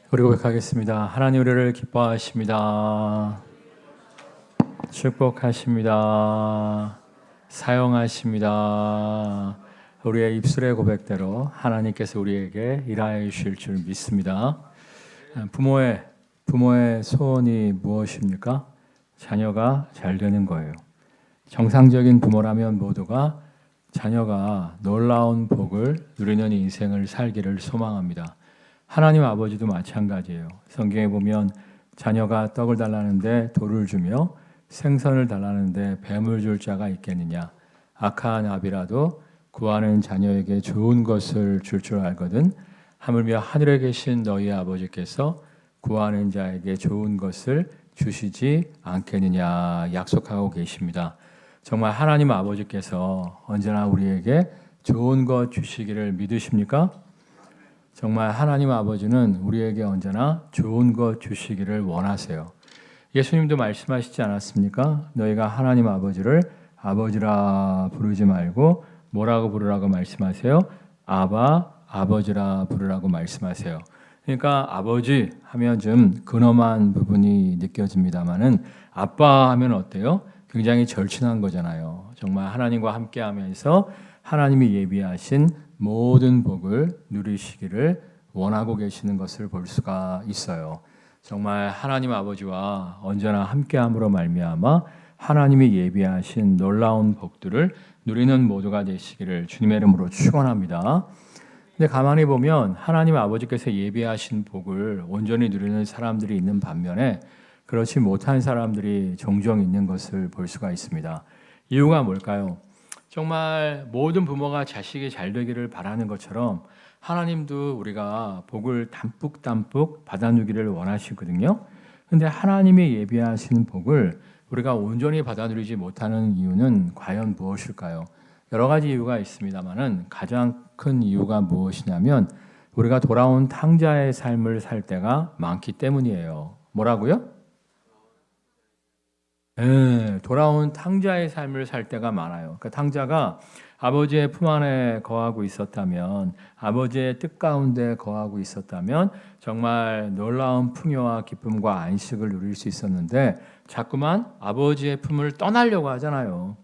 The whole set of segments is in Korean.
우리 고백하겠습니다. 하나님 우리를 기뻐하십니다. 축복하십니다. 사용하십니다. 우리의 입술의 고백대로 하나님께서 우리에게 일하여 주실 줄 믿습니다. 부모의 소원이 무엇입니까? 자녀가 잘 되는 거예요. 정상적인 부모라면 모두가 자녀가 놀라운 복을 누리는 인생을 살기를 소망합니다. 하나님 아버지도 마찬가지예요. 성경에 보면 자녀가 떡을 달라는데 돌을 주며 생선을 달라는데 뱀을 줄 자가 있겠느냐. 악한 아비라도 구하는 자녀에게 좋은 것을 줄 줄 알거든. 하물며 하늘에 계신 너희 아버지께서 구하는 자에게 좋은 것을 주시지 않겠느냐 약속하고 계십니다. 정말 하나님 아버지께서 언제나 우리에게 좋은 것 주시기를 믿으십니까? 정말 하나님 아버지는 우리에게 언제나 좋은 것 주시기를 원하세요. 예수님도 말씀하시지 않았습니까? 너희가 하나님 아버지를 아버지라 부르지 말고 뭐라고 부르라고 말씀하세요? 아바, 아버지라 부르라고 말씀하세요. 그러니까 아버지 하면 좀 근엄한 부분이 느껴집니다만은 아빠 하면 어때요? 굉장히 절친한 거잖아요. 정말 하나님과 함께하면서 하나님이 예비하신 모든 복을 누리시기를 원하고 계시는 것을 볼 수가 있어요. 정말 하나님 아버지와 언제나 함께함으로 말미암아 하나님이 예비하신 놀라운 복들을 누리는 모두가 되시기를 주님의 이름으로 축원합니다. 근데 가만히 보면 하나님 아버지께서 예비하신 복을 온전히 누리는 사람들이 있는 반면에 그렇지 못한 사람들이 종종 있는 것을 볼 수가 있습니다. 이유가 뭘까요? 정말 모든 부모가 자식이 잘 되기를 바라는 것처럼 하나님도 우리가 복을 담뿍담뿍 받아누기를 원하시거든요. 그런데 하나님이 예비하신 복을 우리가 온전히 받아 누리지 못하는 이유는 과연 무엇일까요? 여러 가지 이유가 있습니다만은 가장 큰 이유가 무엇이냐면 우리가 돌아온 탕자의 삶을 살 때가 많기 때문이에요. 뭐라고요? 돌아온 탕자의 삶을 살 때가 많아요. 그 탕자가 아버지의 품 안에 거하고 있었다면, 아버지의 뜻 가운데 거하고 있었다면 정말 놀라운 풍요와 기쁨과 안식을 누릴 수 있었는데 자꾸만 아버지의 품을 떠나려고 하잖아요.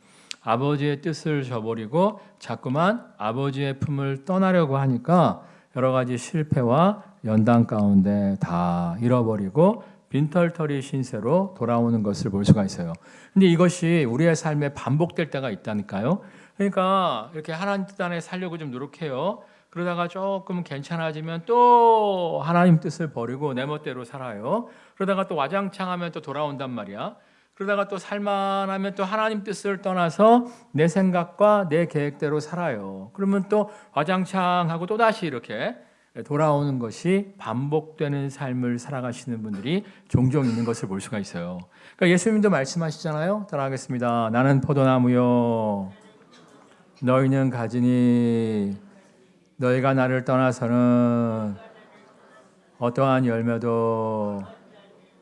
아버지의 뜻을 저버리고 자꾸만 아버지의 품을 떠나려고 하니까 여러 가지 실패와 연단 가운데 다 잃어버리고 빈털터리 신세로 돌아오는 것을 볼 수가 있어요. 근데 이것이 우리의 삶에 반복될 때가 있다니까요. 그러니까 이렇게 하나님 뜻 안에 살려고 좀 노력해요. 그러다가 조금 괜찮아지면 또 하나님 뜻을 버리고 내 멋대로 살아요. 그러다가 또 와장창하면 또 돌아온단 말이야. 그러다가 또 살만하면 또 하나님 뜻을 떠나서 내 생각과 내 계획대로 살아요. 그러면 또 와장창하고 또다시 이렇게 돌아오는 것이 반복되는 삶을 살아가시는 분들이 종종 있는 것을 볼 수가 있어요. 그러니까 예수님도 말씀하시잖아요. 따라하겠습니다. 나는 포도나무요 너희는 가지니 너희가 나를 떠나서는 어떠한 열매도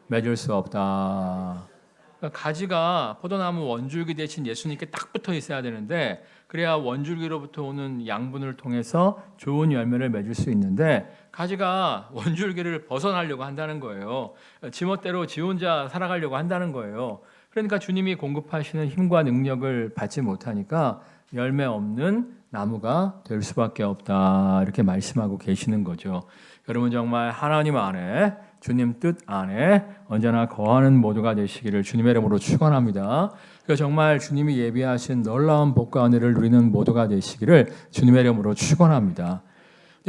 맺을 수 없다. 그러니까 가지가 포도나무 원줄기 대신 예수님께 딱 붙어 있어야 되는데 그래야 원줄기로부터 오는 양분을 통해서 좋은 열매를 맺을 수 있는데 가지가 원줄기를 벗어나려고 한다는 거예요. 지멋대로 지 혼자 살아가려고 한다는 거예요. 그러니까 주님이 공급하시는 힘과 능력을 받지 못하니까 열매 없는 나무가 될 수밖에 없다 이렇게 말씀하고 계시는 거죠. 여러분 정말 하나님 안에 주님 뜻 안에 언제나 거하는 모두가 되시기를 주님의 이름으로 축원합니다. 정말 주님이 예비하신 놀라운 복과 은혜를 누리는 모두가 되시기를 주님의 이름으로 축원합니다.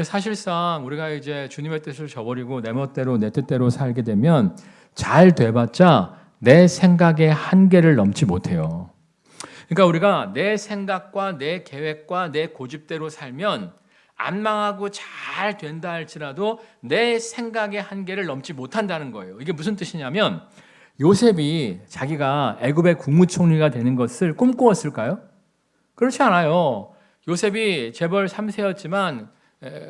사실상 우리가 이제 주님의 뜻을 저버리고 내 멋대로 내 뜻대로 살게 되면 잘 돼봤자 내 생각의 한계를 넘지 못해요. 그러니까 우리가 내 생각과 내 계획과 내 고집대로 살면 안 망하고 잘 된다 할지라도 내 생각의 한계를 넘지 못한다는 거예요. 이게 무슨 뜻이냐면 요셉이 자기가 애굽의 국무총리가 되는 것을 꿈꾸었을까요? 그렇지 않아요. 요셉이 재벌 3세였지만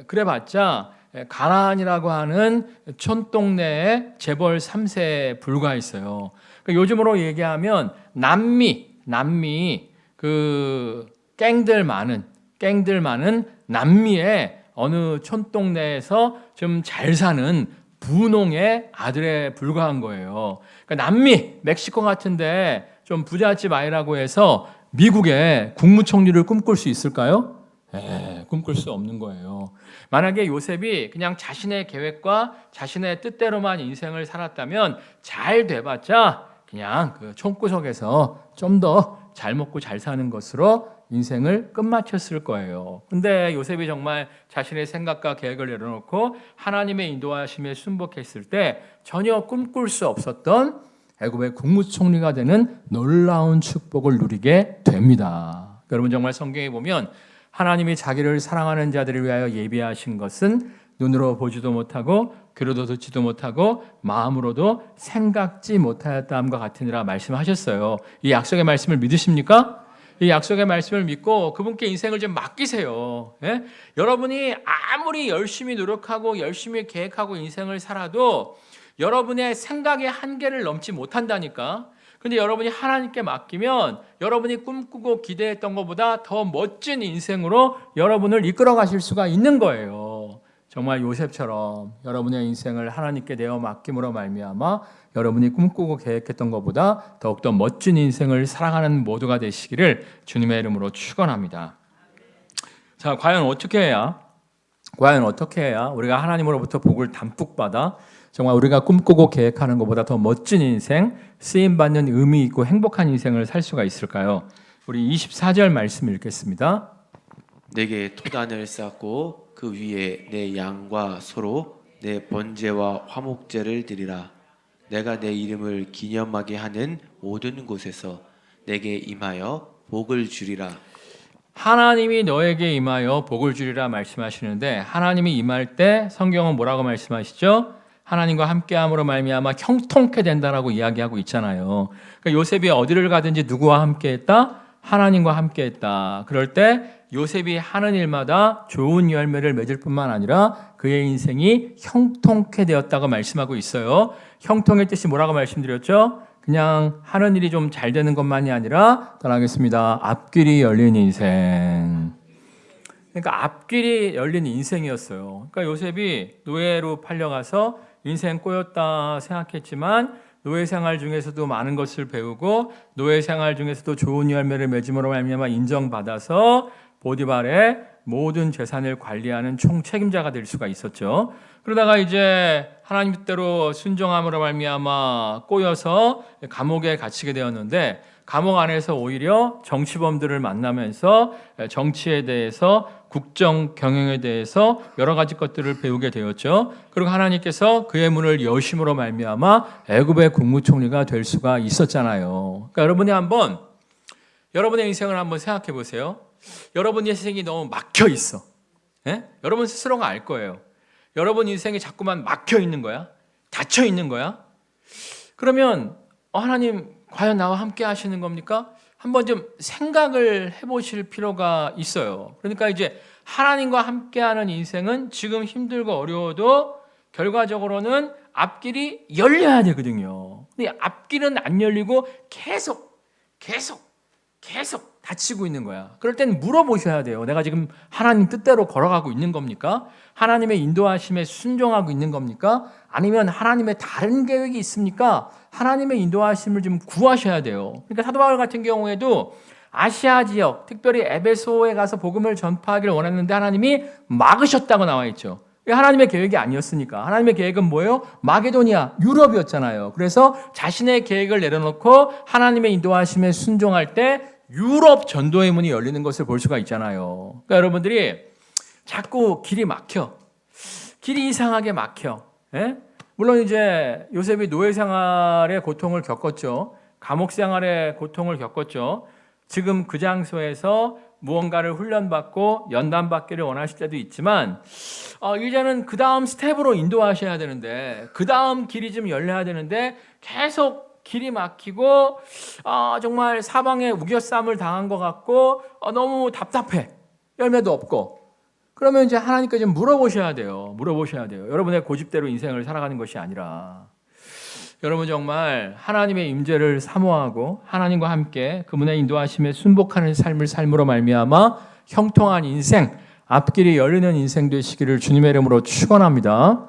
그래봤자 가나안이라고 하는 촌동네의 재벌 3세에 불과했어요. 그러니까 요즘으로 얘기하면 남미 그 갱들 많은 남미의 어느 촌동네에서 좀 잘 사는 분홍의 아들에 불과한 거예요. 그러니까 남미, 멕시코 같은데 좀 부잣집 아이라고 해서 미국의 국무총리를 꿈꿀 수 있을까요? 꿈꿀 수 없는 거예요. 만약에 요셉이 그냥 자신의 계획과 자신의 뜻대로만 인생을 살았다면 잘 돼봤자 그냥 그 총구석에서 좀 더 잘 먹고 잘 사는 것으로 인생을 끝마쳤을 거예요. 근데 요셉이 정말 자신의 생각과 계획을 내려놓고 하나님의 인도하심에 순복했을 때 전혀 꿈꿀 수 없었던 애굽의 국무총리가 되는 놀라운 축복을 누리게 됩니다. 여러분 정말 성경에 보면 하나님이 자기를 사랑하는 자들을 위하여 예비하신 것은 눈으로 보지도 못하고 귀로도 듣지도 못하고 마음으로도 생각지 못하였다함과 같으니라 말씀하셨어요. 이 약속의 말씀을 믿으십니까? 이 약속의 말씀을 믿고 그분께 인생을 좀 맡기세요. 예? 여러분이 아무리 열심히 노력하고 열심히 계획하고 인생을 살아도 여러분의 생각의 한계를 넘지 못한다니까. 근데 여러분이 하나님께 맡기면 여러분이 꿈꾸고 기대했던 것보다 더 멋진 인생으로 여러분을 이끌어 가실 수가 있는 거예요. 정말 요셉처럼 여러분의 인생을 하나님께 내어 맡김으로 말미암아 여러분이 꿈꾸고 계획했던 것보다 더욱더 멋진 인생을 살아가는 모두가 되시기를 주님의 이름으로 축원합니다. 자, 과연 어떻게 해야 우리가 하나님으로부터 복을 담뿍 받아 정말 우리가 꿈꾸고 계획하는 것보다 더 멋진 인생, 쓰임받는 의미 있고 행복한 인생을 살 수가 있을까요? 우리 24절 말씀 읽겠습니다. 내게 토단을 쌓고 그 위에 내 양과 소로 내 번제와 화목제를 드리라. 내가 내 이름을 기념하게 하는 모든 곳에서 내게 임하여 복을 주리라. 하나님이 너에게 임하여 복을 주리라 말씀하시는데 하나님이 임할 때 성경은 뭐라고 말씀하시죠? 하나님과 함께함으로 말미암아 형통케 된다라고 이야기하고 있잖아요. 그러니까 요셉이 어디를 가든지 누구와 함께했다? 하나님과 함께했다. 그럴 때 요셉이 하는 일마다 좋은 열매를 맺을 뿐만 아니라 그의 인생이 형통케 되었다고 말씀하고 있어요. 형통의 뜻이 뭐라고 말씀드렸죠? 그냥 하는 일이 좀 잘 되는 것만이 아니라 따라하겠습니다. 앞길이 열린 인생. 그러니까 앞길이 열린 인생이었어요. 그러니까 요셉이 노예로 팔려가서 인생 꼬였다 생각했지만 노예 생활 중에서도 많은 것을 배우고 노예 생활 중에서도 좋은 열매를 맺음으로 말미암아 인정받아서 보디발의 모든 재산을 관리하는 총책임자가 될 수가 있었죠. 그러다가 이제 하나님 뜻대로 순종함으로 말미암아 꼬여서 감옥에 갇히게 되었는데 감옥 안에서 오히려 정치범들을 만나면서 정치에 대해서 국정 경영에 대해서 여러 가지 것들을 배우게 되었죠. 그리고 하나님께서 그의 문을 여심으로 말미암아 애굽의 국무총리가 될 수가 있었잖아요. 그러니까 여러분이 한번 여러분의 인생을 한번 생각해 보세요. 여러분 인생이 너무 막혀 있어. 예? 여러분 스스로가 알 거예요. 여러분 인생이 자꾸만 막혀 있는 거야. 닫혀 있는 거야. 그러면 하나님 과연 나와 함께 하시는 겁니까? 한번 좀 생각을 해보실 필요가 있어요. 그러니까 이제 하나님과 함께하는 인생은 지금 힘들고 어려워도 결과적으로는 앞길이 열려야 되거든요. 근데 앞길은 안 열리고 계속 닫히고 있는 거야. 그럴 땐 물어보셔야 돼요. 내가 지금 하나님 뜻대로 걸어가고 있는 겁니까? 하나님의 인도하심에 순종하고 있는 겁니까? 아니면 하나님의 다른 계획이 있습니까? 하나님의 인도하심을 좀 구하셔야 돼요. 그러니까 사도 바울 같은 경우에도 아시아 지역, 특별히 에베소에 가서 복음을 전파하기를 원했는데 하나님이 막으셨다고 나와 있죠. 하나님의 계획이 아니었으니까. 하나님의 계획은 뭐예요? 마게도니아, 유럽이었잖아요. 그래서 자신의 계획을 내려놓고 하나님의 인도하심에 순종할 때 유럽 전도의 문이 열리는 것을 볼 수가 있잖아요. 그러니까 여러분들이 자꾸 길이 이상하게 막혀. 예? 물론 이제 요셉이 노예 생활의 고통을 겪었죠. 감옥 생활의 고통을 겪었죠. 지금 그 장소에서 무언가를 훈련받고 연단받기를 원하실 때도 있지만 이제는 그 다음 스텝으로 인도하셔야 되는데 그 다음 길이 좀 열려야 되는데 계속 길이 막히고 정말 사방에 우겨쌈을 당한 것 같고 너무 답답해. 열매도 없고. 그러면 이제 하나님께 좀 물어보셔야 돼요. 여러분의 고집대로 인생을 살아가는 것이 아니라 여러분 정말 하나님의 임재를 사모하고 하나님과 함께 그분의 인도하심에 순복하는 삶을 삶으로 말미암아 형통한 인생, 앞길이 열리는 인생 되시기를 주님의 이름으로 축원합니다.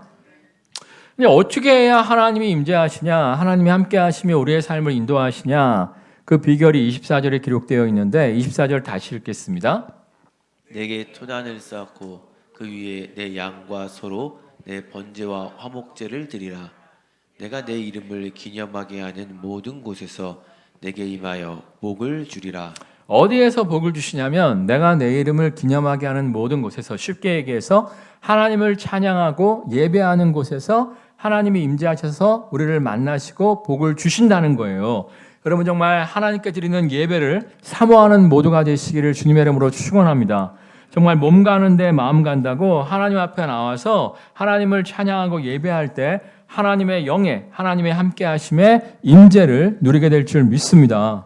근데 어떻게 해야 하나님이 임재하시냐, 하나님이 함께 하시며 우리의 삶을 인도하시냐, 그 비결이 24절에 기록되어 있는데 24절 다시 읽겠습니다. 내게 토단을 쌓고 그 위에 내 양과 소로 내 번제와 화목제를 드리라. 내가 내 이름을 기념하게 하는 모든 곳에서 내게 임하여 복을 주리라. 어디에서 복을 주시냐면 내가 내 이름을 기념하게 하는 모든 곳에서, 쉽게 얘기해서 하나님을 찬양하고 예배하는 곳에서 하나님이 임재하셔서 우리를 만나시고 복을 주신다는 거예요. 여러분 정말 하나님께 드리는 예배를 사모하는 모두가 되시기를 주님의 이름으로 축원합니다. 정말 몸 가는데 마음 간다고 하나님 앞에 나와서 하나님을 찬양하고 예배할 때 하나님의 영에, 하나님의 함께 하심의 임재를 누리게 될 줄 믿습니다.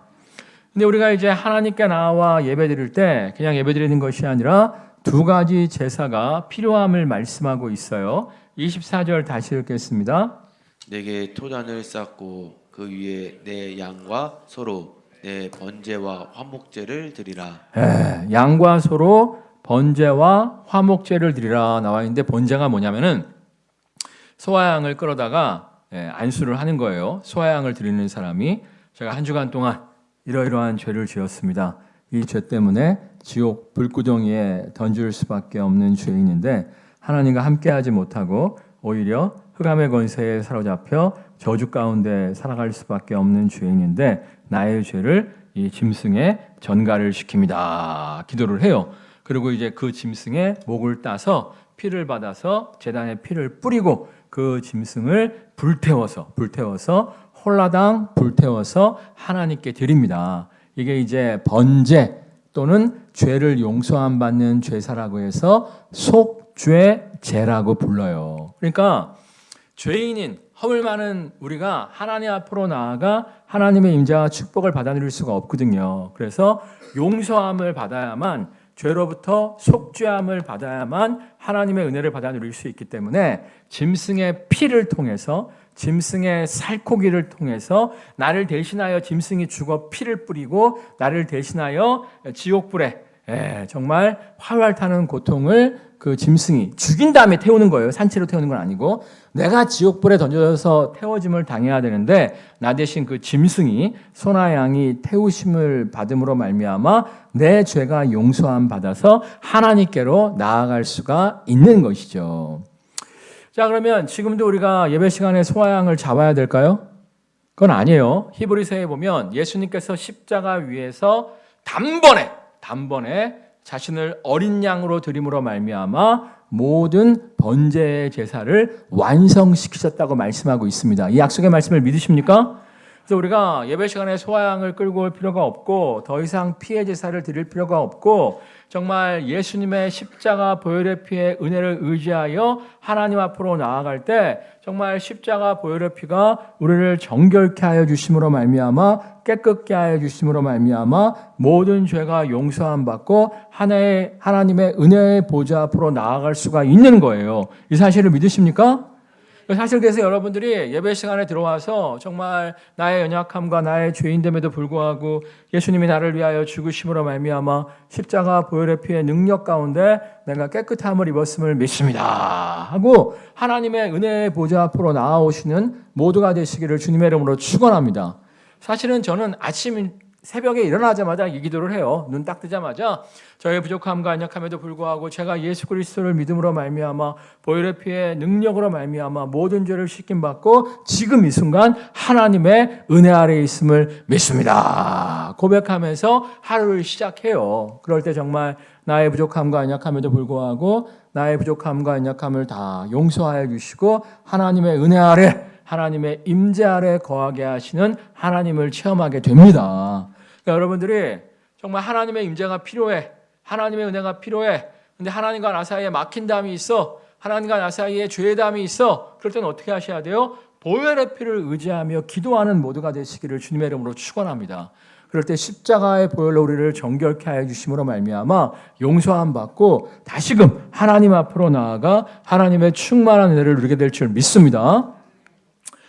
근데 우리가 이제 하나님께 나와 예배드릴 때 그냥 예배드리는 것이 아니라 두 가지 제사가 필요함을 말씀하고 있어요. 24절 다시 읽겠습니다. 내게 토단을 쌓고 그 위에 내 양과 소로 내 번제와 화목제를 드리라. 양과 소로 번제와 화목제를 드리라 나와 있는데, 번제가 뭐냐면은 소와 양을 끌어다가 안수를 하는 거예요. 소와 양을 드리는 사람이, 제가 한 주간 동안 이러이러한 죄를 지었습니다. 이 죄 때문에 지옥 불구덩이에 던질 수밖에 없는 죄인인데 하나님과 함께하지 못하고 오히려 흑암의 권세에 사로잡혀 저주 가운데 살아갈 수밖에 없는 죄인인데 나의 죄를 이 짐승에 전가를 시킵니다. 기도를 해요. 그리고 이제 그 짐승의 목을 따서 피를 받아서 제단에 피를 뿌리고 그 짐승을 불태워서 홀라당 불태워서 하나님께 드립니다. 이게 이제 번제 또는 죄를 용서함 받는 제사라고 해서 속죄제라고 불러요. 그러니까 죄인인 허물 많은 우리가 하나님 앞으로 나아가 하나님의 임재와 축복을 받아 누릴 수가 없거든요. 그래서 용서함을 받아야만, 죄로부터 속죄함을 받아야만 하나님의 은혜를 받아 누릴 수 있기 때문에 짐승의 피를 통해서, 짐승의 살코기를 통해서 나를 대신하여 짐승이 죽어 피를 뿌리고 나를 대신하여 지옥불에 정말 활활 타는 고통을 그 짐승이 죽인 다음에 태우는 거예요. 산채로 태우는 건 아니고, 내가 지옥불에 던져서 태워짐을 당해야 되는데 나 대신 그 짐승이, 소나 양이 태우심을 받음으로 말미암아 내 죄가 용서함 받아서 하나님께로 나아갈 수가 있는 것이죠. 자, 그러면 지금도 우리가 예배 시간에 소와 양을 잡아야 될까요? 그건 아니에요. 히브리서에 보면 예수님께서 십자가 위에서 단번에 자신을 어린 양으로 드림으로 말미암아 모든 번제의 제사를 완성시키셨다고 말씀하고 있습니다. 이 약속의 말씀을 믿으십니까? 그래서 우리가 예배 시간에 소와 양을 끌고 올 필요가 없고 더 이상 피의 제사를 드릴 필요가 없고, 정말 예수님의 십자가 보혈의 피의 은혜를 의지하여 하나님 앞으로 나아갈 때 정말 십자가 보혈의 피가 우리를 정결케 하여 주심으로 말미암아, 깨끗게 하여 주심으로 말미암아 모든 죄가 용서함 받고 하나님의 은혜의 보좌 앞으로 나아갈 수가 있는 거예요. 이 사실을 믿으십니까? 사실 그래서 여러분들이 예배 시간에 들어와서 정말 나의 연약함과 나의 죄인됨에도 불구하고 예수님이 나를 위하여 죽으심으로 말미암아 십자가 보혈의 피의 능력 가운데 내가 깨끗함을 입었음을 믿습니다 하고 하나님의 은혜의 보좌 앞으로 나아오시는 모두가 되시기를 주님의 이름으로 축원합니다. 사실은 저는 새벽에 일어나자마자 이 기도를 해요. 눈 딱 뜨자마자 저의 부족함과 연약함에도 불구하고 제가 예수 그리스도를 믿음으로 말미암아 보혈의 피의 능력으로 말미암아 모든 죄를 씻김 받고 지금 이 순간 하나님의 은혜 아래에 있음을 믿습니다 고백하면서 하루를 시작해요. 그럴 때 정말 나의 부족함과 연약함에도 불구하고 나의 부족함과 연약함을 다 용서하여 주시고 하나님의 은혜 아래, 하나님의 임재 아래 거하게 하시는 하나님을 체험하게 됩니다. 그러니까 여러분들이 정말 하나님의 임재가 필요해, 하나님의 은혜가 필요해. 근데 하나님과 나 사이에 막힌 담이 있어, 하나님과 나 사이에 죄의 담이 있어. 그럴 때는 어떻게 하셔야 돼요? 보혈의 피를 의지하며 기도하는 모두가 되시기를 주님의 이름으로 축원합니다. 그럴 때 십자가의 보혈로 우리를 정결케 하여 주심으로 말미암아 용서함 받고 다시금 하나님 앞으로 나아가 하나님의 충만한 은혜를 누리게 될 줄 믿습니다.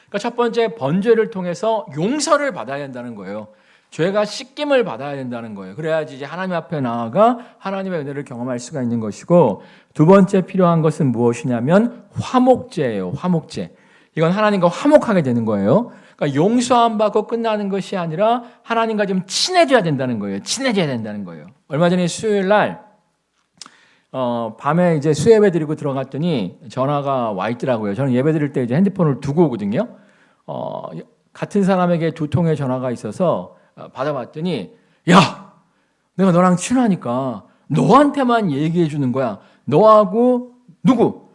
그러니까 첫 번째, 번제를 통해서 용서를 받아야 된다는 거예요. 죄가 씻김을 받아야 된다는 거예요. 그래야지 이제 하나님 앞에 나아가 하나님의 은혜를 경험할 수가 있는 것이고, 두 번째 필요한 것은 무엇이냐면 화목제예요. 화목제. 이건 하나님과 화목하게 되는 거예요. 그러니까 용서 받고 끝나는 것이 아니라 하나님과 좀 친해져야 된다는 거예요. 친해져야 된다는 거예요. 얼마 전에 수요일 날 밤에 이제 수예배 드리고 들어갔더니 전화가 와 있더라고요. 저는 예배 드릴 때 이제 핸드폰을 두고 오거든요. 같은 사람에게 두 통의 전화가 있어서 받아봤더니 야, 내가 너랑 친하니까 너한테만 얘기해 주는 거야. 너하고 누구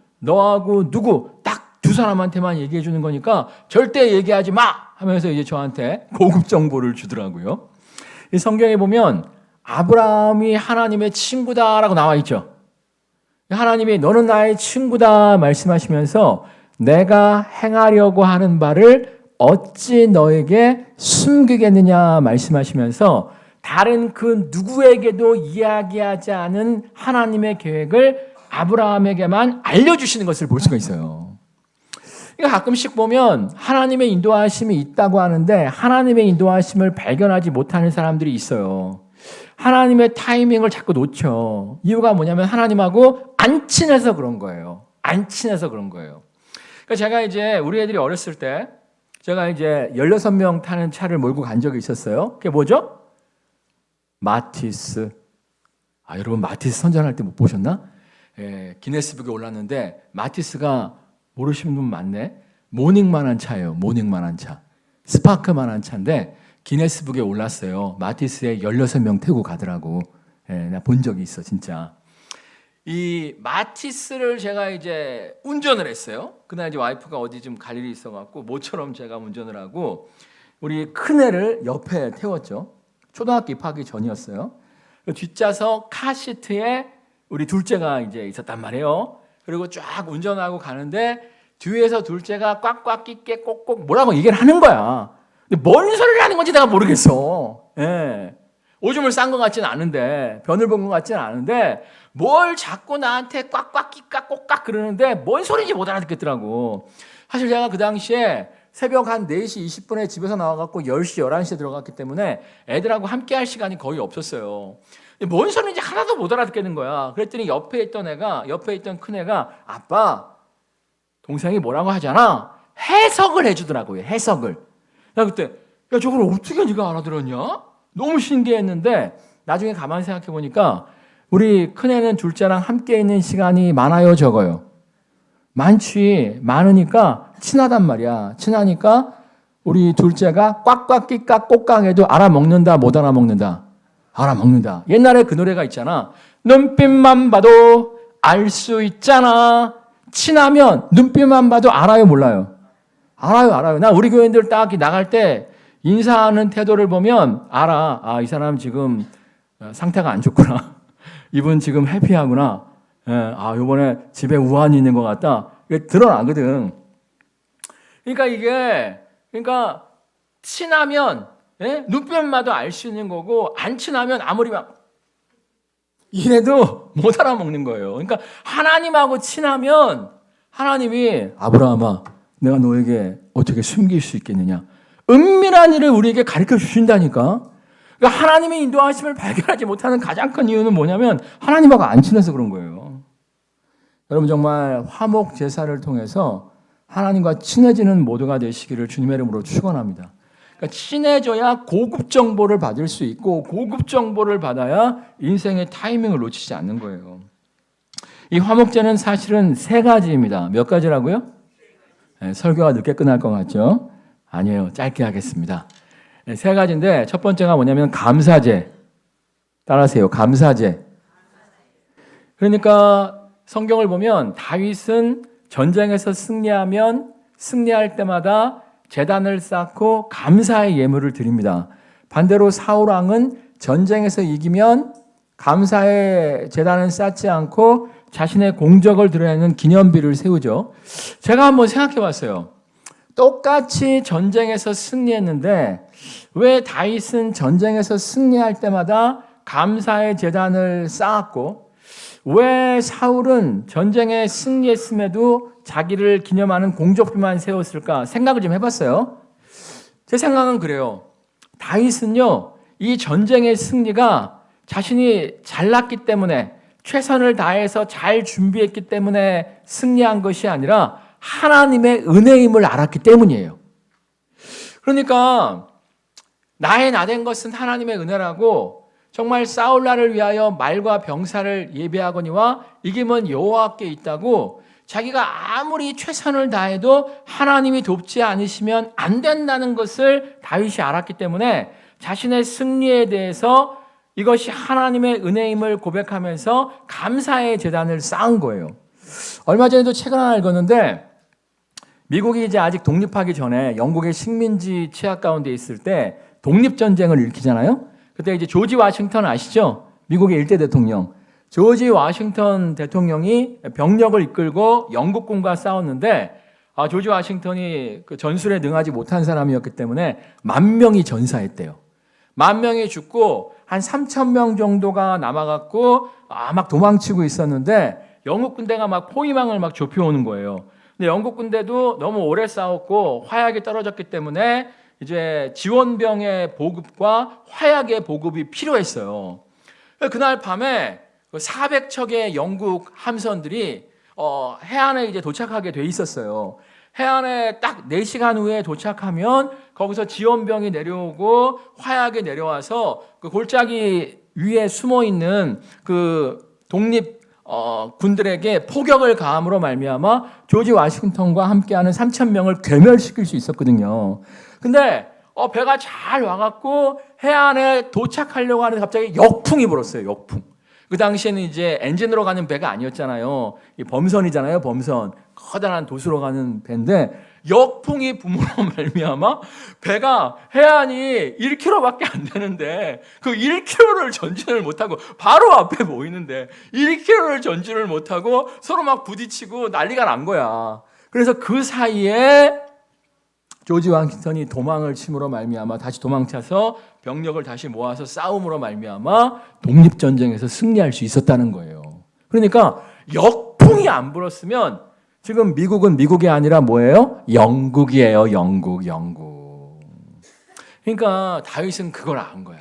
딱 두 사람한테만 얘기해 주는 거니까 절대 얘기하지 마 하면서 이제 저한테 고급 정보를 주더라고요. 이 성경에 보면 아브라함이 하나님의 친구다라고 나와 있죠. 하나님이 너는 나의 친구다 말씀하시면서 내가 행하려고 하는 바를 어찌 너에게 숨기겠느냐 말씀하시면서 다른 그 누구에게도 이야기하지 않은 하나님의 계획을 아브라함에게만 알려주시는 것을 볼 수가 있어요. 그러니까 가끔씩 보면 하나님의 인도하심이 있다고 하는데 하나님의 인도하심을 발견하지 못하는 사람들이 있어요. 하나님의 타이밍을 자꾸 놓쳐. 이유가 뭐냐면 하나님하고 안 친해서 그런 거예요. 안 친해서 그런 거예요. 그러니까 제가 이제 우리 애들이 어렸을 때 제가 이제 16명 타는 차를 몰고 간 적이 있었어요. 그게 뭐죠? 마티스. 여러분 마티스 선전할 때 못 보셨나? 기네스북에 올랐는데 마티스가 모르시는 분 많네. 모닝만한 차예요. 모닝만한 차. 스파크만한 차인데 기네스북에 올랐어요. 마티스에 16명 태우고 가더라고. 나 본 적이 있어, 진짜. 이 마티스를 제가 이제 운전을 했어요. 그날 이제 와이프가 어디 좀 갈 일이 있어갖고 모처럼 제가 운전을 하고 우리 큰애를 옆에 태웠죠. 초등학교 입학하기 전이었어요. 뒷좌석 카시트에 우리 둘째가 이제 있었단 말이에요. 그리고 쫙 운전하고 가는데 뒤에서 둘째가 꽉꽉 끼게 꼭꼭 뭐라고 얘기를 하는 거야. 근데 뭔 소리를 하는 건지 내가 모르겠어. 오줌을 싼 것 같지는 않은데 변을 본 것 같지는 않은데 뭘 자꾸 나한테 꽉꽉 끼까 꼭깍 그러는데 뭔 소리인지 못 알아듣겠더라고. 사실 제가 그 당시에 새벽 한 4시 20분에 집에서 나와갖고 10시, 11시에 들어갔기 때문에 애들하고 함께 할 시간이 거의 없었어요. 뭔 소리인지 하나도 못 알아듣겠는 거야. 그랬더니 옆에 있던 큰애가 아빠, 동생이 뭐라고 하잖아. 해석을 해주더라고요. 해석을. 나 그때 야 저걸 어떻게 네가 알아들었냐? 너무 신기했는데 나중에 가만히 생각해 보니까 우리 큰애는 둘째랑 함께 있는 시간이 많아요, 적어요? 많지. 많으니까 친하단 말이야. 친하니까 우리 둘째가 꽉꽉 끼까 꼭깍해도 알아먹는다, 못 알아먹는다? 알아먹는다. 옛날에 그 노래가 있잖아. 눈빛만 봐도 알 수 있잖아. 친하면 눈빛만 봐도 알아요, 몰라요? 알아요. 나 우리 교인들 딱 나갈 때 인사하는 태도를 보면 알아. 이 사람 지금 상태가 안 좋구나. 이분 지금 해피하구나. 요번에 집에 우환이 있는 것 같다. 이게 드러나거든. 그러니까 친하면 눈빛만 봐도 알 수 있는 거고 안 친하면 아무리 막 이래도 못 알아먹는 거예요. 그러니까 하나님하고 친하면 하나님이 아브라함아 내가 너에게 어떻게 숨길 수 있겠느냐. 은밀한 일을 우리에게 가르쳐 주신다니까. 그러니까 하나님의 인도하심을 발견하지 못하는 가장 큰 이유는 뭐냐면 하나님하고 안 친해서 그런 거예요. 여러분 정말 화목 제사를 통해서 하나님과 친해지는 모두가 되시기를 주님의 이름으로 축원합니다. 그러니까 친해져야 고급 정보를 받을 수 있고 고급 정보를 받아야 인생의 타이밍을 놓치지 않는 거예요. 이 화목제는 사실은 3가지입니다. 몇 가지라고요? 설교가 늦게 끝날 것 같죠? 아니에요. 짧게 하겠습니다. 3가지인데 첫 번째가 뭐냐면 감사제. 따라하세요. 감사제. 그러니까 성경을 보면 다윗은 전쟁에서 승리할 때마다 제단을 쌓고 감사의 예물을 드립니다. 반대로 사울왕은 전쟁에서 이기면 감사의 제단을 쌓지 않고 자신의 공적을 드러내는 기념비를 세우죠. 제가 한번 생각해 봤어요. 똑같이 전쟁에서 승리했는데 왜 다윗은 전쟁에서 승리할 때마다 감사의 제단을 쌓았고 왜 사울은 전쟁에 승리했음에도 자기를 기념하는 공적비만 세웠을까 생각을 좀 해봤어요. 제 생각은 그래요. 다윗은요, 이 전쟁의 승리가 자신이 잘났기 때문에 최선을 다해서 잘 준비했기 때문에 승리한 것이 아니라 하나님의 은혜임을 알았기 때문이에요. 그러니까 나의 나된 것은 하나님의 은혜라고 정말 싸울 날을 위하여 말과 병사를 예비하거니와 이김은 여호와께 있다고 자기가 아무리 최선을 다해도 하나님이 돕지 않으시면 안 된다는 것을 다윗이 알았기 때문에 자신의 승리에 대해서 이것이 하나님의 은혜임을 고백하면서 감사의 제단을 쌓은 거예요. 얼마 전에도 책을 하나 읽었는데 미국이 이제 아직 독립하기 전에 영국의 식민지 취약 가운데 있을 때 독립전쟁을 일으키잖아요. 그때 이제 조지 워싱턴 아시죠? 미국의 일대 대통령. 조지 워싱턴 대통령이 병력을 이끌고 영국군과 싸웠는데 조지 워싱턴이 그 전술에 능하지 못한 사람이었기 때문에 10,000명이 전사했대요. 10,000명이 죽고 한 3,000명 정도가 남아갖고 막 도망치고 있었는데 영국 군대가 막 포위망을 막 좁혀오는 거예요. 근데 영국 군대도 너무 오래 싸웠고 화약이 떨어졌기 때문에 이제 지원병의 보급과 화약의 보급이 필요했어요. 그날 밤에 400척의 영국 함선들이 해안에 이제 도착하게 돼 있었어요. 해안에 딱 4시간 후에 도착하면 거기서 지원병이 내려오고 화약이 내려와서 그 골짜기 위에 숨어 있는 그 독립 군들에게 포격을 가함으로 말미암아 조지 워싱턴과 함께하는 3,000명을 괴멸시킬 수 있었거든요. 근데 배가 잘 와갖고 해안에 도착하려고 하는데 갑자기 역풍이 불었어요. 역풍. 그 당시에는 이제 엔진으로 가는 배가 아니었잖아요. 범선이잖아요. 범선. 커다란 도수로 가는 배인데 역풍이 붐으로 말미암아 배가 해안이 1km밖에 안 되는데 그 1km를 전진을 못하고 바로 앞에 보이는데 1km를 전진을 못하고 서로 막 부딪히고 난리가 난 거야. 그래서 그 사이에 조지 워싱턴이 도망을 침으로 말미암아 다시 도망쳐서 병력을 다시 모아서 싸움으로 말미암아 독립전쟁에서 승리할 수 있었다는 거예요. 그러니까 역풍이 안 불었으면 지금 미국은 미국이 아니라 뭐예요? 영국이에요. 영국. 그러니까 다윗은 그걸 안 거예요.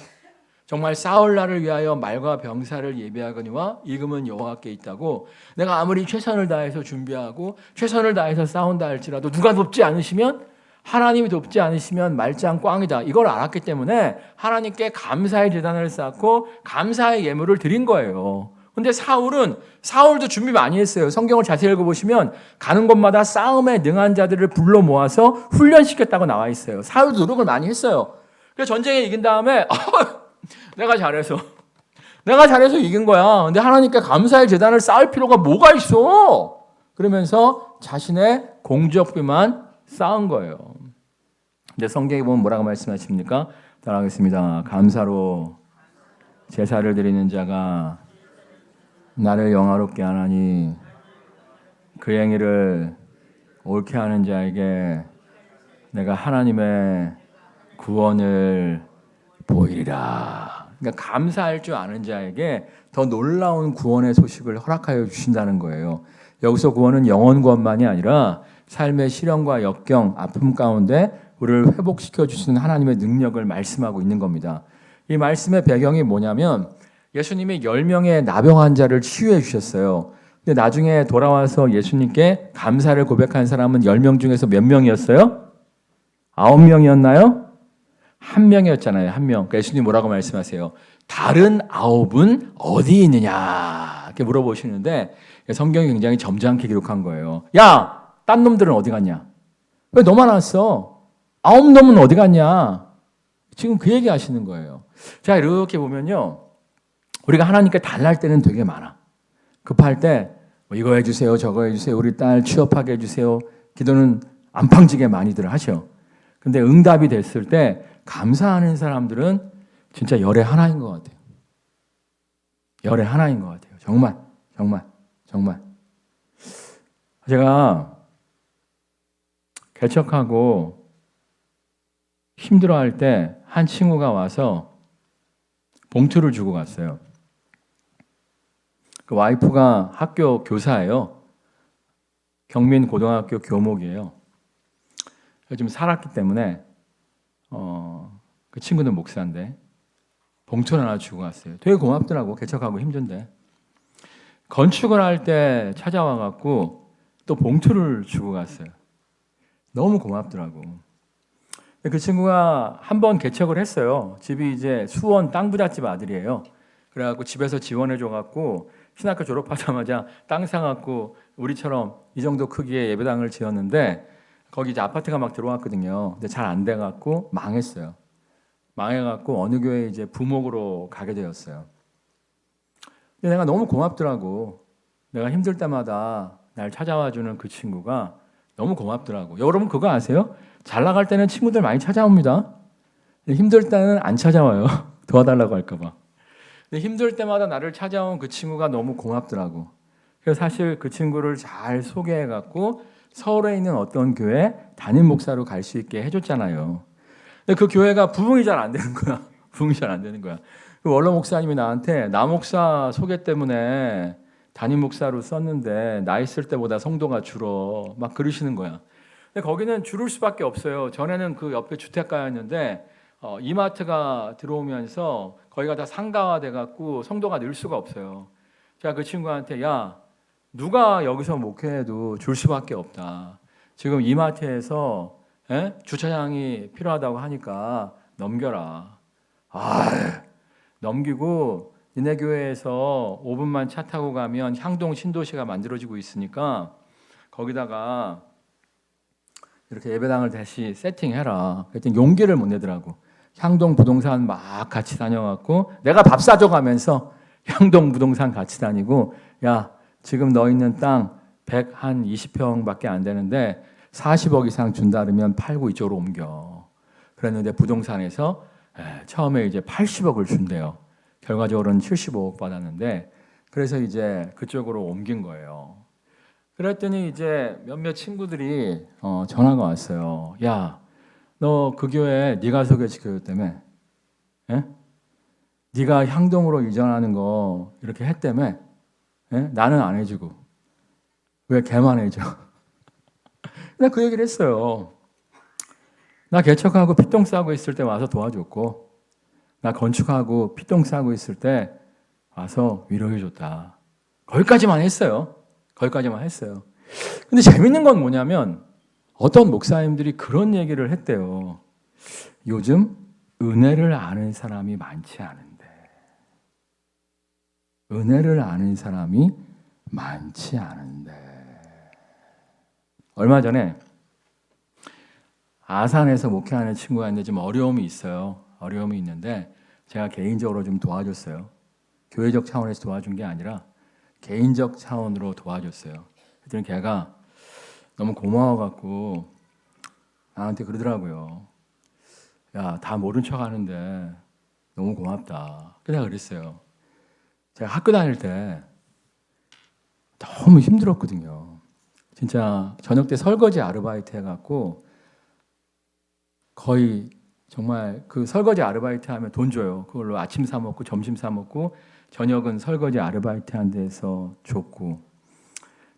정말 싸울 날을 위하여 말과 병사를 예비하거니와 이금은 여호와께 있다고 내가 아무리 최선을 다해서 준비하고 최선을 다해서 싸운다 할지라도 누가 돕지 않으시면 하나님이 돕지 않으시면 말짱 꽝이다. 이걸 알았기 때문에 하나님께 감사의 제단을 쌓고 감사의 예물을 드린 거예요. 근데 사울도 준비 많이 했어요. 성경을 자세히 읽어보시면 가는 곳마다 싸움에 능한 자들을 불러 모아서 훈련시켰다고 나와 있어요. 사울도 노력을 많이 했어요. 그래서 전쟁에 이긴 다음에 내가 잘해서 이긴 거야. 근데 하나님께 감사의 제단을 쌓을 필요가 뭐가 있어? 그러면서 자신의 공적비만 쌓은 거예요. 근데 성경에 보면 뭐라고 말씀하십니까? 따라하겠습니다. 감사로 제사를 드리는 자가 나를 영화롭게 하나니 그 행위를 옳게 하는 자에게 내가 하나님의 구원을 보이리라. 그러니까 감사할 줄 아는 자에게 더 놀라운 구원의 소식을 허락하여 주신다는 거예요. 여기서 구원은 영원 구원만이 아니라 삶의 시련과 역경, 아픔 가운데 우리를 회복시켜 주시는 하나님의 능력을 말씀하고 있는 겁니다. 이 말씀의 배경이 뭐냐면 예수님이 10명의 나병 환자를 치유해 주셨어요. 근데 나중에 돌아와서 예수님께 감사를 고백한 사람은 10명 중에서 몇 명이었어요? 9명이었나요? 1명이었잖아요. 1명. 그러니까 예수님 뭐라고 말씀하세요? 다른 9은 어디 있느냐? 이렇게 물어보시는데 성경이 굉장히 점잖게 기록한 거예요. 야! 딴 놈들은 어디 갔냐? 왜 너만 왔어? 9놈은 어디 갔냐? 지금 그 얘기 하시는 거예요. 자, 이렇게 보면요. 우리가 하나님께 달랄 때는 되게 많아. 급할 때 이거 해주세요, 저거 해주세요, 우리 딸 취업하게 해주세요. 기도는 안팡지게 많이들 하셔. 근데 응답이 됐을 때 감사하는 사람들은 진짜 열의 하나인 것 같아요. 열의 하나인 것 같아요. 정말. 제가 개척하고 힘들어할 때 한 친구가 와서 봉투를 주고 갔어요. 그 와이프가 학교 교사예요. 경민고등학교 교목이에요. 좀 살았기 때문에 그 친구는 목사인데 봉투를 하나 주고 갔어요. 되게 고맙더라고. 개척하고 힘든데. 건축을 할 때 찾아와갖고 또 또 봉투를 주고 갔어요. 너무 고맙더라고. 그 친구가 한 번 개척을 했어요. 집이 이제 수원 땅부잣집 아들이에요. 그래갖고 집에서 지원해줘갖고 신학교 졸업하자마자 땅 사갖고 우리처럼 이 정도 크기의 예배당을 지었는데 거기 이제 아파트가 막 들어왔거든요. 근데 잘 안 돼갖고 망했어요. 망해갖고 어느 교회 이제 부목으로 가게 되었어요. 근데 내가 너무 고맙더라고. 내가 힘들 때마다 날 찾아와주는 그 친구가 너무 고맙더라고. 여러분 그거 아세요? 잘 나갈 때는 친구들 많이 찾아옵니다. 힘들 때는 안 찾아와요. 도와달라고 할까봐. 근데 힘들 때마다 나를 찾아온 그 친구가 너무 고맙더라고. 그래서 사실 그 친구를 잘 소개해갖고 서울에 있는 어떤 교회 담임 목사로 갈 수 있게 해줬잖아요. 근데 그 교회가 부흥이 잘 안 되는 거야. 부흥이 잘 안 되는 거야. 그 원로 목사님이 나한테 나 목사 소개 때문에 담임 목사로 썼는데 나 있을 때보다 성도가 줄어 막 그러시는 거야. 근데 거기는 줄을 수밖에 없어요. 전에는 그 옆에 주택가였는데 이마트가 들어오면서 거기가 다 상가화 돼갖고 성도가 늘 수가 없어요. 제가 그 친구한테 야 누가 여기서 목회해도 줄 수밖에 없다. 지금 이마트에서 주차장이 필요하다고 하니까 넘겨라. 넘기고 니네 교회에서 5분만 차 타고 가면 향동 신도시가 만들어지고 있으니까 거기다가 이렇게 예배당을 다시 세팅해라. 그랬더니 용기를 못 내더라고. 향동 부동산 막 같이 다녀갖고 내가 밥 사줘 가면서 향동 부동산 같이 다니고 야 지금 너 있는 땅 120평밖에 안 되는데 40억 이상 준다 그러면 팔고 이쪽으로 옮겨. 그랬는데 부동산에서 처음에 이제 80억을 준대요. 결과적으로는 75억 받았는데 그래서 이제 그쪽으로 옮긴 거예요. 그랬더니 이제 몇몇 친구들이 전화가 왔어요. 야, 너 그 교회 네가 소개시켜줬다며? 네가 향동으로 이전하는 거 이렇게 했다며? 나는 안 해주고 왜 걔만 해줘? 나 그 얘기를 했어요. 나 개척하고 피똥 싸고 있을 때 와서 도와줬고 나 건축하고 피똥 싸고 있을 때 와서 위로해줬다. 거기까지만 했어요. 거기까지만 했어요. 근데 재밌는 건 뭐냐면 어떤 목사님들이 그런 얘기를 했대요. 요즘 은혜를 아는 사람이 많지 않은데. 은혜를 아는 사람이 많지 않은데. 얼마 전에 아산에서 목회하는 친구가 있는데 좀 어려움이 있어요. 어려움이 있는데 제가 개인적으로 좀 도와줬어요. 교회적 차원에서 도와준 게 아니라 개인적 차원으로 도와줬어요. 그랬더니 걔가 너무 고마워갖고 나한테 그러더라고요. 야, 다 모른 척 하는데 너무 고맙다. 그래서 그랬어요. 제가 학교 다닐 때 너무 힘들었거든요. 진짜 저녁 때 설거지 아르바이트 해갖고 거의 정말 그 설거지 아르바이트 하면 돈 줘요. 그걸로 아침 사 먹고 점심 사 먹고 저녁은 설거지 아르바이트 한 데서 줬고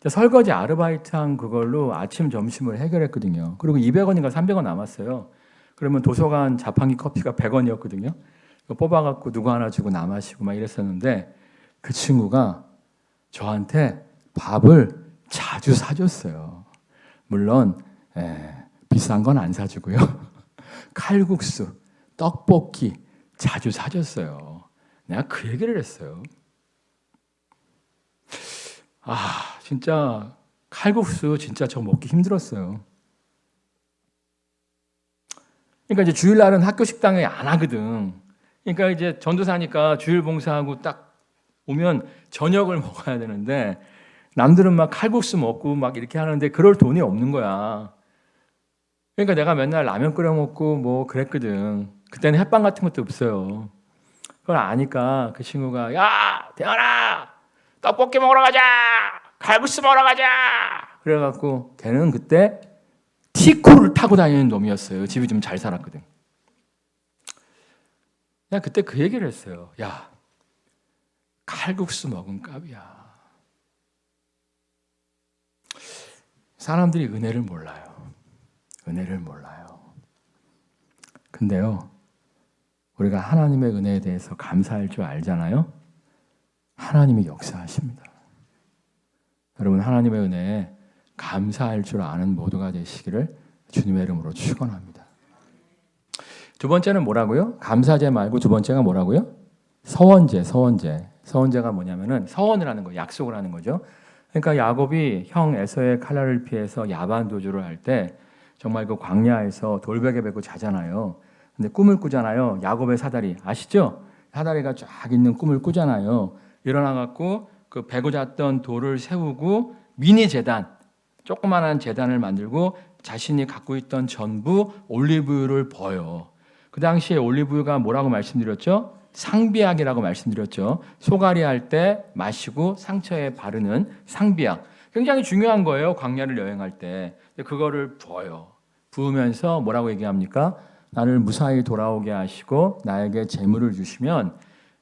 설거지 아르바이트 한 그걸로 아침 점심을 해결했거든요. 그리고 200원인가 300원 남았어요. 그러면 도서관 자판기 커피가 100원이었거든요. 뽑아갖고 누구 하나 주고 남아시고 막 이랬었는데 그 친구가 저한테 밥을 자주 사줬어요. 물론 비싼 건 안 사주고요. 칼국수, 떡볶이 자주 사줬어요. 내가 그 얘기를 했어요. 진짜 칼국수 진짜 저 먹기 힘들었어요. 그러니까 이제 주일날은 학교 식당에 안 하거든. 그러니까 이제 전도사니까 주일 봉사하고 딱 오면 저녁을 먹어야 되는데 남들은 막 칼국수 먹고 막 이렇게 하는데 그럴 돈이 없는 거야. 그러니까 내가 맨날 라면 끓여 먹고 뭐 그랬거든. 그때는 햇반 같은 것도 없어요. 그걸 아니까 그 친구가 야 대현아 떡볶이 먹으러 가자 칼국수 먹으러 가자 그래갖고 걔는 그때 티코를 타고 다니는 놈이었어요. 집이 좀 잘 살았거든. 내가 그때 그 얘기를 했어요. 야 칼국수 먹은 값이야. 사람들이 은혜를 몰라요. 은혜를 몰라요. 근데요 우리가 하나님의 은혜에 대해서 감사할 줄 알잖아요. 하나님이 역사하십니다. 여러분 하나님의 은혜에 감사할 줄 아는 모두가 되시기를 주님의 이름으로 축원합니다. 두 번째는 뭐라고요? 감사제 말고 두 번째가 뭐라고요? 서원제. 서원제가 뭐냐면은 서원을 하는 거예요. 약속을 하는 거죠. 그러니까 야곱이 형 에서의 칼날을 피해서 야반 도주를 할 때 정말 그 광야에서 돌베개 베고 자잖아요. 근데 꿈을 꾸잖아요. 야곱의 사다리 아시죠? 사다리가 쫙 있는 꿈을 꾸잖아요. 일어나 갖고 그 베고 잤던 돌을 세우고 미니 제단, 조그만한 제단을 만들고 자신이 갖고 있던 전부 올리브유를 버요. 그 당시에 올리브유가 뭐라고 말씀드렸죠? 상비약이라고 말씀드렸죠. 소갈이 할 때 마시고 상처에 바르는 상비약. 굉장히 중요한 거예요. 광야를 여행할 때. 그거를 부어요. 부으면서 뭐라고 얘기합니까? 나를 무사히 돌아오게 하시고 나에게 재물을 주시면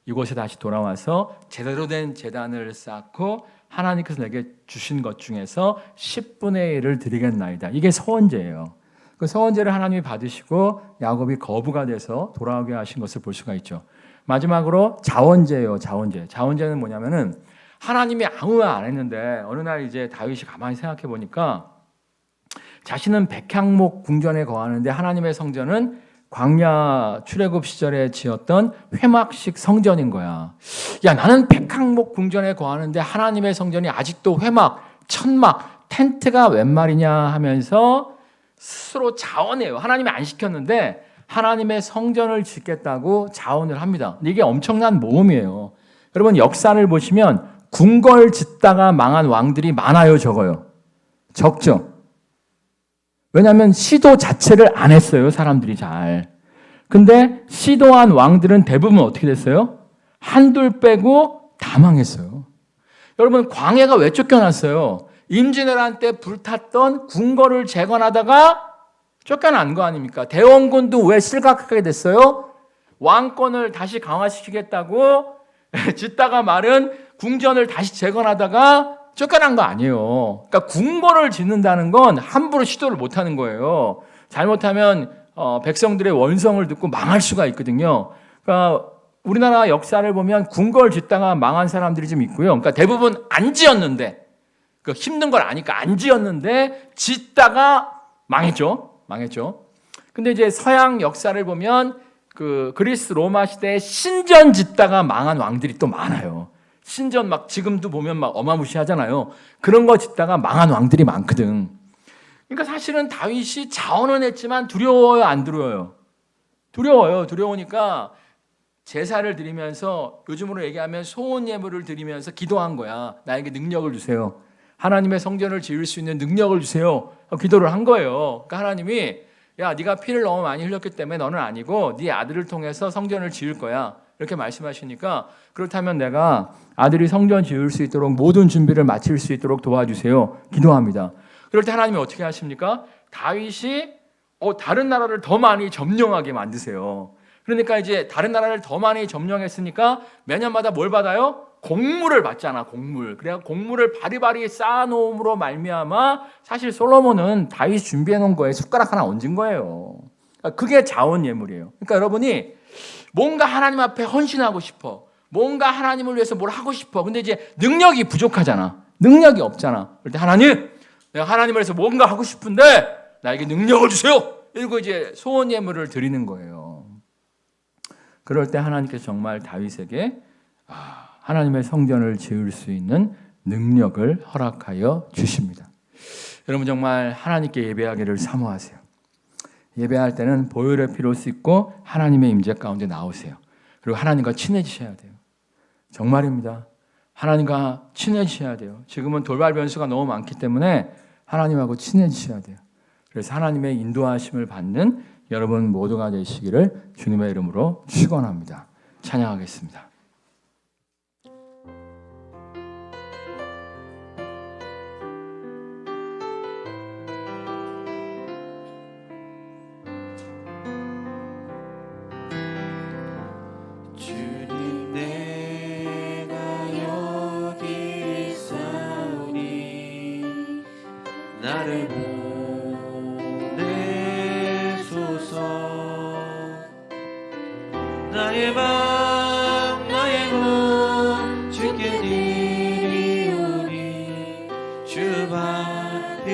이곳에 다시 돌아와서 제대로 된 제단을 쌓고 하나님께서 내게 주신 것 중에서 10분의 1을 드리겠나이다. 이게 서원제예요. 그 서원제를 하나님이 받으시고 야곱이 거부가 돼서 돌아오게 하신 것을 볼 수가 있죠. 마지막으로 자원제예요. 자원제는 뭐냐면은 하나님이 아무 말 안 했는데 어느 날 이제 다윗이 가만히 생각해 보니까 자신은 백향목 궁전에 거하는데 하나님의 성전은 광야 출애굽 시절에 지었던 회막식 성전인 거야. 야, 나는 백향목 궁전에 거하는데 하나님의 성전이 아직도 회막, 천막, 텐트가 웬 말이냐 하면서 스스로 자원해요. 하나님이 안 시켰는데 하나님의 성전을 짓겠다고 자원을 합니다. 이게 엄청난 모험이에요. 여러분 역사를 보시면 궁궐 짓다가 망한 왕들이 많아요, 적어요? 적죠. 왜냐하면 시도 자체를 안 했어요, 사람들이 잘. 근데 시도한 왕들은 대부분 어떻게 됐어요? 한둘 빼고 다 망했어요. 여러분 광해가 왜 쫓겨났어요? 임진왜란 때 불탔던 궁궐을 재건하다가 쫓겨난 거 아닙니까? 대원군도 왜 실각하게 됐어요? 왕권을 다시 강화시키겠다고 짓다가 마른 궁전을 다시 재건하다가 쫓겨난 거 아니에요. 그러니까 궁궐을 짓는다는 건 함부로 시도를 못하는 거예요. 잘못하면 백성들의 원성을 듣고 망할 수가 있거든요. 그러니까 우리나라 역사를 보면 궁궐 짓다가 망한 사람들이 좀 있고요. 그러니까 대부분 안 지었는데 그 힘든 걸 아니까 안 지었는데 짓다가 망했죠. 근데 이제 서양 역사를 보면 그 그리스 로마 시대에 신전 짓다가 망한 왕들이 또 많아요. 신전 막 지금도 보면 막 어마무시하잖아요. 그런 거 짓다가 망한 왕들이 많거든. 그러니까 사실은 다윗이 자원은 했지만 두려워요, 안 두려워요? 두려워요. 두려우니까 제사를 드리면서 요즘으로 얘기하면 소원 예물을 드리면서 기도한 거야. 나에게 능력을 주세요. 하나님의 성전을 지을 수 있는 능력을 주세요. 기도를 한 거예요. 그러니까 하나님이 야, 네가 피를 너무 많이 흘렸기 때문에 너는 아니고 네 아들을 통해서 성전을 지을 거야. 이렇게 말씀하시니까 그렇다면 내가 아들이 성전 지을 수 있도록 모든 준비를 마칠 수 있도록 도와주세요. 기도합니다. 그럴 때 하나님이 어떻게 하십니까? 다윗이 다른 나라를 더 많이 점령하게 만드세요. 그러니까 이제 다른 나라를 더 많이 점령했으니까 매년마다 뭘 받아요? 곡물을 받잖아, 곡물. 그래야 곡물을 바리바리 쌓아놓음으로 말미암아 사실 솔로몬은 다윗이 준비해 놓은 거에 숟가락 하나 얹은 거예요. 그게 자원 예물이에요. 그러니까 여러분이 뭔가 하나님 앞에 헌신하고 싶어. 뭔가 하나님을 위해서 뭘 하고 싶어. 근데 이제 능력이 부족하잖아. 능력이 없잖아. 그럴 때 하나님, 내가 하나님을 위해서 뭔가 하고 싶은데 나에게 능력을 주세요. 이러고 이제 소원 예물을 드리는 거예요. 그럴 때 하나님께서 정말 다윗에게 하나님의 성전을 지을 수 있는 능력을 허락하여 주십니다. 여러분 정말 하나님께 예배하기를 사모하세요. 예배할 때는 보혈의 피로 씻고 하나님의 임재 가운데 나오세요. 그리고 하나님과 친해지셔야 돼요. 정말입니다. 하나님과 친해지셔야 돼요. 지금은 돌발 변수가 너무 많기 때문에 하나님하고 친해지셔야 돼요. 그래서 하나님의 인도하심을 받는 여러분 모두가 되시기를 주님의 이름으로 축원합니다. 찬양하겠습니다. 나를 보내소서. 나의 방 나의 몸 주께 드리오니 주 앞에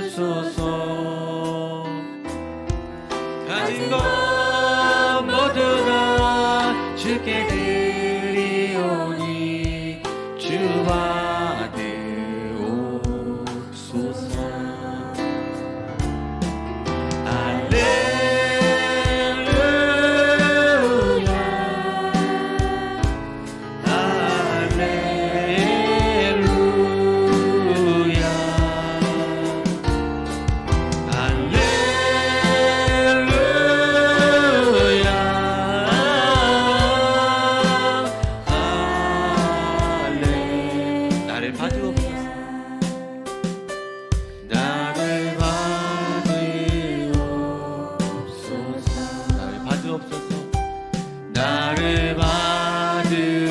주소서. 가진 것 모두 다 주께 드리오니 주 받으옵소서. 나를 받으옵소서. 나를 받으옵소서.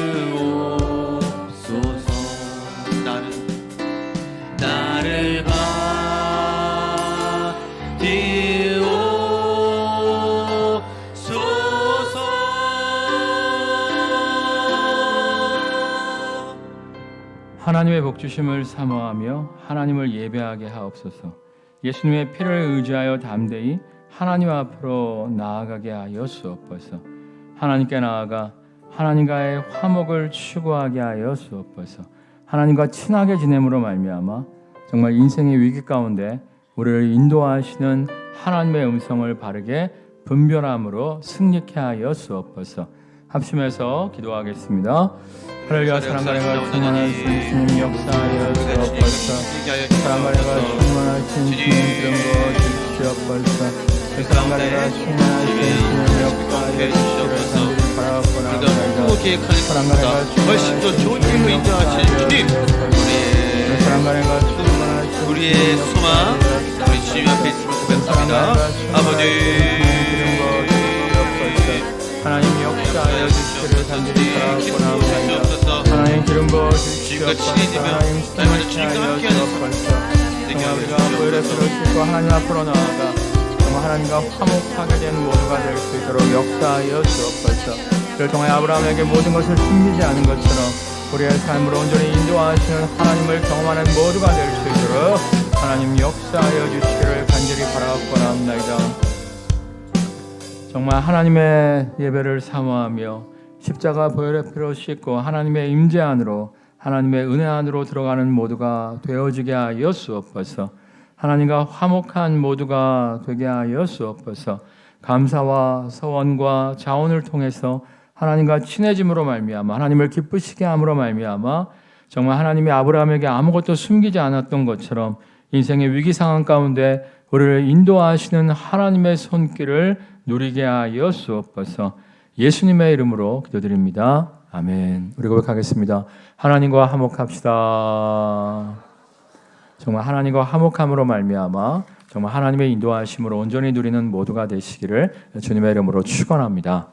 하나님의 복 주심을 사모하며 하나님을 예배하게 하옵소서. 예수님의 피를 의지하여 담대히 하나님 앞으로 나아가게 하여 주옵소서. 하나님께 나아가 하나님과의 화목을 추구하게 하여 주옵소서. 하나님과 친하게 지냄으로 말미암아 정말 인생의 위기 가운데 우리를 인도하시는 하나님의 음성을 바르게 분별함으로 승리케 하여 주옵소서. 합심해서 기도하겠습니다. 할렐루야. 사랑과 내가 충만하신 주님 역사하여 주옵소서. 사랑과 내가 충만하신 주님 이름 부어주시옵소서. 사랑과 내가 충만하신 주님 역사하여 주옵소서. 우리가 꿈을 계획하는 것보다 훨씬 더 좋은 일로 인도하시는 주님, 우리의 소망, 우리 주님 앞에 있음을 고백합니다. 아버지, 하나님 역사하여 주시기를 간절히 바라옵나이다. 하나님 기름 부어주시옵소서. 하나님 날마다 주님과 함께하는 정말 우리가 보혈의 피를 싣고 하나님 앞으로 나아가 정말 하나님과 화목하게 된 모두가 될 수 있도록 역사하여 주옵소서. 그를 통해 아브라함에게 모든 것을 숨기지 않은 것처럼 우리의 삶으로 온전히 인도하시는 하나님을 경험하는 모두가 될 수 있도록 하나님 역사하여 주시기를 간절히 바라옵고나 합니다. 정말 하나님의 예배를 사모하며 십자가 보혈의 피로 씻고 하나님의 임재 안으로 하나님의 은혜 안으로 들어가는 모두가 되어지게 하여 주옵소서. 하나님과 화목한 모두가 되게 하여 주옵소서. 감사와 서원과 자원을 통해서 하나님과 친해짐으로 말미암아 하나님을 기쁘시게 함으로 말미암아 정말 하나님이 아브라함에게 아무것도 숨기지 않았던 것처럼 인생의 위기 상황 가운데 우리를 인도하시는 하나님의 손길을 누리게 하여 주옵소서. 예수님의 이름으로 기도드립니다. 아멘. 우리 고백하겠습니다. 하나님과 화목합시다. 정말 하나님과 화목함으로 말미암아 정말 하나님의 인도하심으로 온전히 누리는 모두가 되시기를 주님의 이름으로 축원합니다.